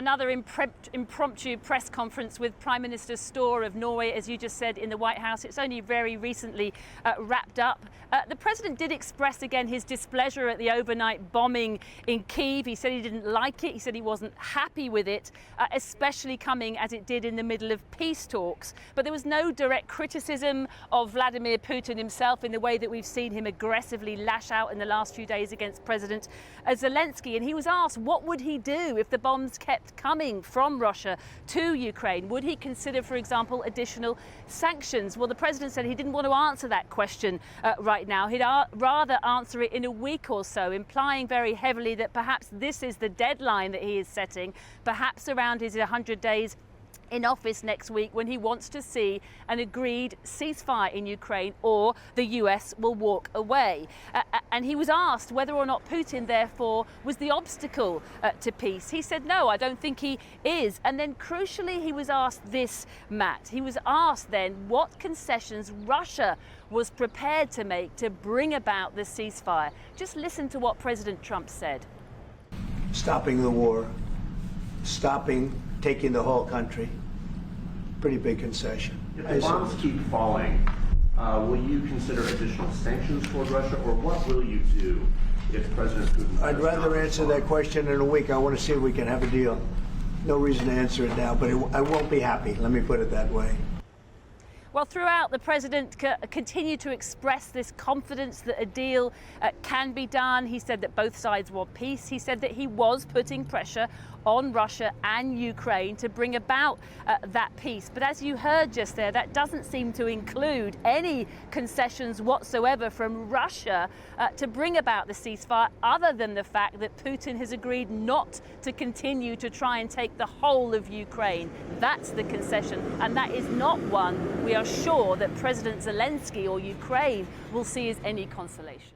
Another impromptu press conference with Prime Minister Støre of Norway, as you just said, in the White House. It's only very recently wrapped up. The president did express again his displeasure at the overnight bombing in Kyiv. He said he didn't like it. He said he wasn't happy with it, especially coming as it did in the middle of peace talks. But there was no direct criticism of Vladimir Putin himself in the way that we've seen him aggressively lash out in the last few days against President Zelensky. And he was asked what would he do if the bombs kept coming from Russia to Ukraine. Would he consider, for example, additional sanctions? Well, the president said he didn't want to answer that question right now. He'd rather answer it in a week or so, implying very heavily that perhaps this is the deadline that he is setting, perhaps around his 100 days in office next week, when he wants to see an agreed ceasefire in Ukraine, or the US will walk away. And he was asked whether or not Putin, therefore, was the obstacle to peace. He said, no, I don't think he is. And then crucially, he was asked this, Matt. He was asked then what concessions Russia was prepared to make to bring about the ceasefire. Just listen to what President Trump said. Stopping the war, taking the whole country. Pretty big concession. If the bombs keep falling, will you consider additional sanctions toward Russia, or what will you do if President Putin... I'd rather answer that question in a week. I want to see if we can have a deal. No reason to answer it now, but I won't be happy. Let me put it that way. Well, throughout, the president continued to express this confidence that a deal can be done. He said that both sides want peace. He said that he was putting pressure on Russia and Ukraine to bring about that peace. But as you heard just there, that doesn't seem to include any concessions whatsoever from Russia to bring about the ceasefire, other than the fact that Putin has agreed not to continue to try and take the whole of Ukraine. That's the concession, and that is not one we are sure that President Zelensky or Ukraine will see as any consolation.